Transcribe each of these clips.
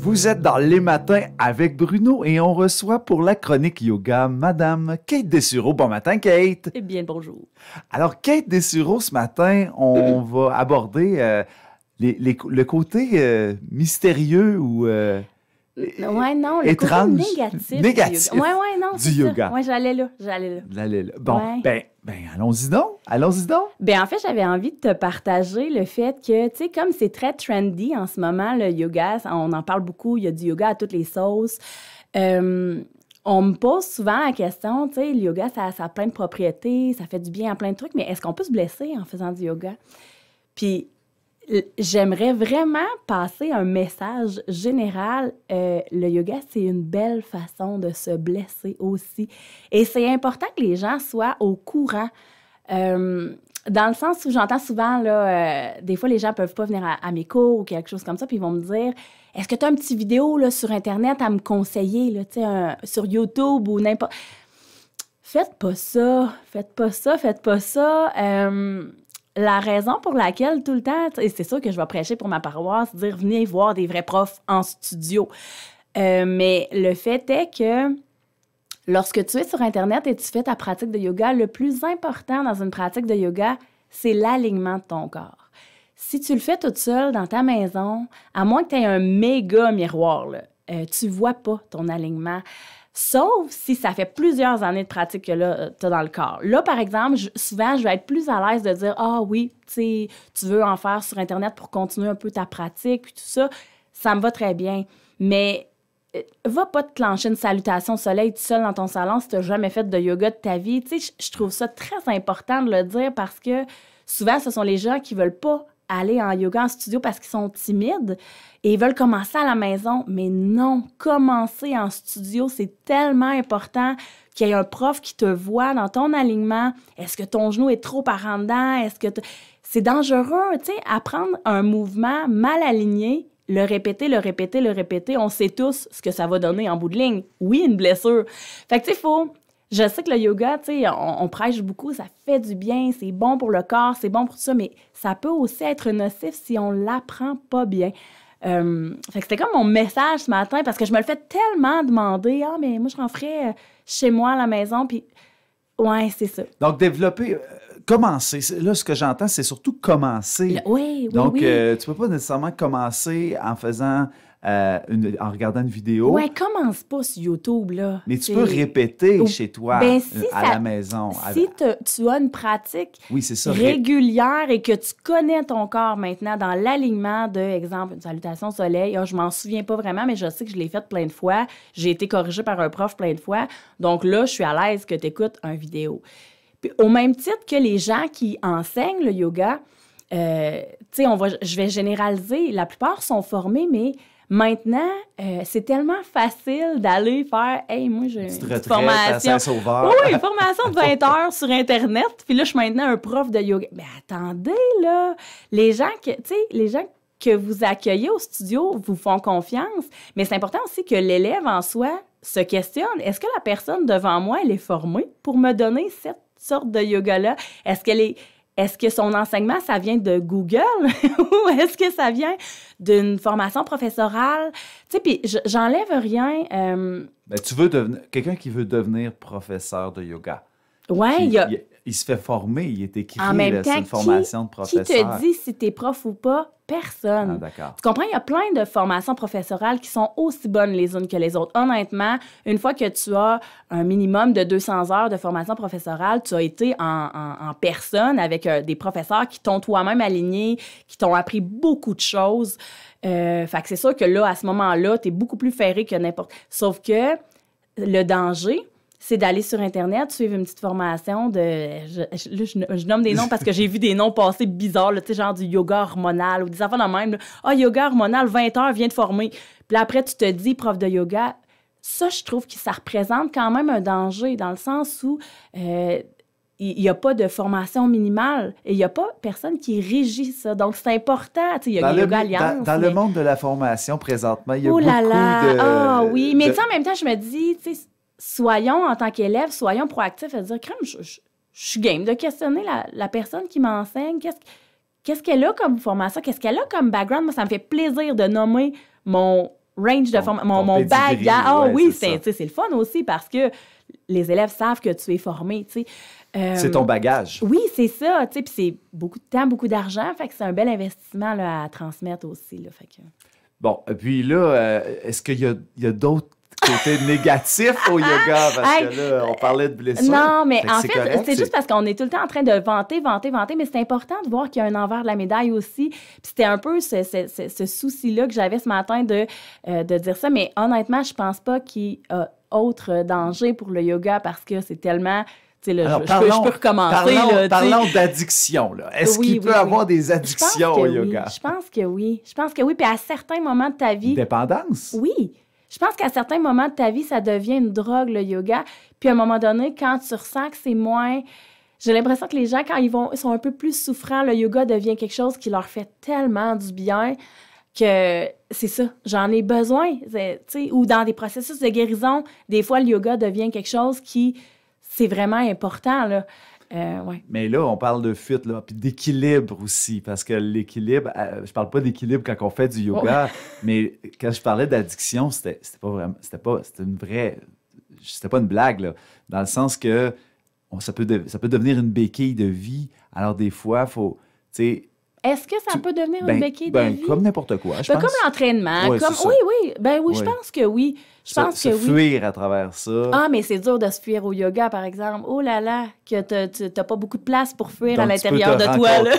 Vous êtes dans Les Matins avec Bruno et on reçoit pour la chronique yoga Madame Kate Dessureau. Bon matin, Kate! Eh bien, bonjour. Alors, Kate Dessureau, ce matin, on va aborder le côté mystérieux ou Ouais, non, le étrange, côté négatif du yoga. Ouais, non, du yoga. Ouais, j'allais là. Bon, Ouais. ben, allons-y donc. Ben, en fait, j'avais envie de te partager le fait que, tu sais, comme c'est très trendy en ce moment, le yoga, on en parle beaucoup, il y a du yoga à toutes les sauces. On me pose souvent la question, tu sais, le yoga, ça a plein de propriétés, ça fait du bien à plein de trucs, mais est-ce qu'on peut se blesser en faisant du yoga? Puis, j'aimerais vraiment passer un message général. Le yoga, c'est une belle façon de se blesser aussi. Et c'est important que les gens soient au courant. Dans le sens où j'entends souvent, là, des fois, les gens ne peuvent pas venir à mes cours ou quelque chose comme ça, puis ils vont me dire « Est-ce que tu as un petit vidéo là, sur Internet à me conseiller, là, sur YouTube ou n'importe... » Faites pas ça. La raison pour laquelle tout le temps, et c'est sûr que je vais prêcher pour ma paroisse, dire venez voir des vrais profs en studio. Mais le fait est que lorsque tu es sur Internet et tu fais ta pratique de yoga, le plus important dans une pratique de yoga, c'est l'alignement de ton corps. Si tu le fais toute seule dans ta maison, à moins que tu aies un méga miroir, là, tu ne vois pas ton alignement. Sauf si ça fait plusieurs années de pratique que là, tu as dans le corps. Là, par exemple, souvent, je vais être plus à l'aise de dire « Ah oui, tu veux en faire sur Internet pour continuer un peu ta pratique, puis tout ça. » Ça me va très bien. Mais va pas te clencher une salutation au soleil tout seul dans ton salon si tu n'as jamais fait de yoga de ta vie. Tu sais, je trouve ça très important de le dire parce que souvent, ce sont les gens qui veulent pas aller en yoga en studio parce qu'ils sont timides et ils veulent commencer à la maison. Mais non, commencer en studio, c'est tellement important qu'il y ait un prof qui te voit dans ton alignement. Est-ce que ton genou est trop par en dedans? C'est dangereux, tu sais, apprendre un mouvement mal aligné, le répéter, on sait tous ce que ça va donner en bout de ligne. Oui, une blessure. Fait que, tu sais, je sais que le yoga, tu sais, on prêche beaucoup, ça fait du bien, c'est bon pour le corps, c'est bon pour tout ça, mais ça peut aussi être nocif si on l'apprend pas bien. Fait que c'était comme mon message ce matin, parce que je me le fais tellement demander. Ah, mais moi, je en ferais chez moi à la maison, puis ouais, c'est ça. Donc, développer, commencer. Là, ce que j'entends, c'est surtout commencer. Oui. Donc, tu peux pas nécessairement commencer en faisant... en regardant une vidéo. Ouais, commence pas sur YouTube, là. Mais tu peux répéter chez toi, la maison. Si tu as une pratique régulière et que tu connais ton corps maintenant dans l'alignement de, exemple, une salutation au soleil, je m'en souviens pas vraiment, mais je sais que je l'ai faite plein de fois. J'ai été corrigée par un prof plein de fois. Donc là, je suis à l'aise que tu écoutes une vidéo. Puis, au même titre que les gens qui enseignent le yoga, tu sais, je vais généraliser, la plupart sont formés, mais maintenant, c'est tellement facile d'aller faire « Hey, moi, j'ai une petite formation. » Oui, une formation de 20 heures sur Internet. Puis là, je suis maintenant un prof de yoga. Mais attendez, là! Les gens que vous accueillez au studio vous font confiance. Mais c'est important aussi que l'élève en soi se questionne. Est-ce que la personne devant moi, elle est formée pour me donner cette sorte de yoga-là? Est-ce que son enseignement, ça vient de Google ou est-ce que ça vient d'une formation professorale? Tu sais, puis j'enlève rien. Tu veux quelqu'un qui veut devenir professeur de yoga. Oui, il se fait former, il est écrit, en même temps, c'est une formation de professeur. Qui te dit si t'es prof ou pas? Personne. Ah, d'accord. Tu comprends? Il y a plein de formations professorales qui sont aussi bonnes les unes que les autres. Honnêtement, une fois que tu as un minimum de 200 heures de formation professorale, tu as été en personne avec des professeurs qui t'ont toi-même aligné, qui t'ont appris beaucoup de choses. Fait que c'est sûr que là, à ce moment-là, tu es beaucoup plus ferré que n'importe... Sauf que le danger, c'est d'aller sur Internet, suivre une petite formation de... Je nomme des noms parce que j'ai vu des noms passer bizarres, tu sais, genre du yoga hormonal ou des affaires de même. Yoga hormonal, 20 heures, viens te former. Puis là, après, tu te dis, prof de yoga, ça, je trouve que ça représente quand même un danger dans le sens où il n'y a pas de formation minimale et il n'y a pas personne qui régit ça. Donc, c'est important. Tu sais, il y a Yoga Alliance. Dans le monde de la formation, présentement, il y a beaucoup de... Ah oui, mais tu sais, en même temps, je me dis, tu sais, soyons, en tant qu'élève, soyons proactifs à dire, crème, je suis game de questionner la personne qui m'enseigne. Qu'est-ce qu'elle a comme formation? Qu'est-ce qu'elle a comme background? Moi, ça me fait plaisir de nommer mon range de formation, mon pedigree, bagage. Ah ouais, oui, c'est c'est le fun aussi parce que les élèves savent que tu es formé, tu sais. C'est ton bagage. Oui, c'est ça, tu sais, puis c'est beaucoup de temps, beaucoup d'argent, fait que c'est un bel investissement là, à transmettre aussi, là, fait que... Bon, puis là, est-ce qu'il y a d'autres côtés négatifs au yoga? Parce que là, on parlait de blessures. Non, mais en fait, correct, c'est juste parce qu'on est tout le temps en train de vanter, mais c'est important de voir qu'il y a un envers de la médaille aussi. Puis c'était un peu ce souci-là que j'avais ce matin de dire ça, mais honnêtement, je pense pas qu'il y a autre danger pour le yoga parce que c'est tellement... Alors, je peux recommencer. Parlons d'addiction. Est-ce qu'il peut y avoir des addictions au yoga? Je pense que oui. Puis à certains moments de ta vie... Dépendance? Oui. Je pense qu'à certains moments de ta vie, ça devient une drogue, le yoga. Puis à un moment donné, quand tu ressens que c'est moins... J'ai l'impression que les gens, quand ils sont un peu plus souffrants, le yoga devient quelque chose qui leur fait tellement du bien que c'est ça, j'en ai besoin. Ou dans des processus de guérison, des fois, le yoga devient quelque chose qui... C'est vraiment important, là. Ouais. Mais là, on parle de fuite, là, puis d'équilibre aussi, parce que l'équilibre, je parle pas d'équilibre quand on fait du yoga, mais quand je parlais d'addiction, c'était pas une blague, là, dans le sens que ça peut devenir une béquille de vie. Alors, des fois, il faut, tu sais... Est-ce que ça peut devenir une béquille de vie? Comme n'importe quoi, je pense. Comme l'entraînement. Ouais, oui, je pense que oui. Fuir à travers ça. Ah, mais c'est dur de se fuir au yoga, par exemple. Oh là là, que tu n'as pas beaucoup de place pour fuir donc, à l'intérieur de toi. Là.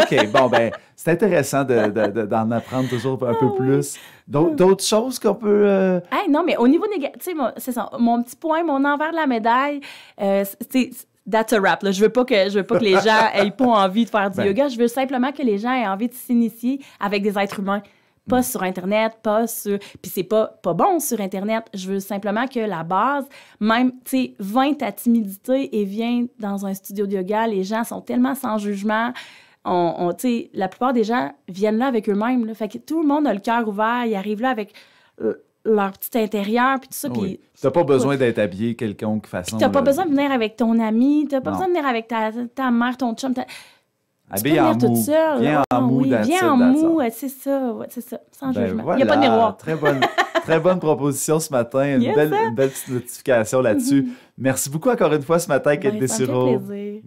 OK, bon, ben, c'est intéressant d'en apprendre toujours un peu plus. D'autres choses qu'on peut... Hey, non, mais au niveau négatif, c'est ça, mon petit point, mon envers de la médaille, that's a wrap. Là. Je veux pas que les gens aient pas envie de faire du yoga. Je veux simplement que les gens aient envie de s'initier avec des êtres humains. Pas sur Internet, Puis c'est pas bon sur Internet. Je veux simplement que la base, même, tu sais, 20 ta timidité et viens dans un studio de yoga. Les gens sont tellement sans jugement. Tu sais, la plupart des gens viennent là avec eux-mêmes. Là. Fait que tout le monde a le cœur ouvert. Ils arrivent là avec... leur petit intérieur, puis tout ça. Oui. Tu n'as pas besoin d'être habillé quelconque façon. Tu n'as pas besoin de venir avec ton ami, tu n'as pas besoin de venir avec ta mère, ton chum. Habillé en mou. Viens en mou. Viens en mou, c'est ça, sans jugement. Il n'y a pas de miroir. Très bonne proposition ce matin. Une belle petite notification là-dessus. Merci beaucoup encore une fois ce matin, Kate Dessureau. Ça me fait plaisir.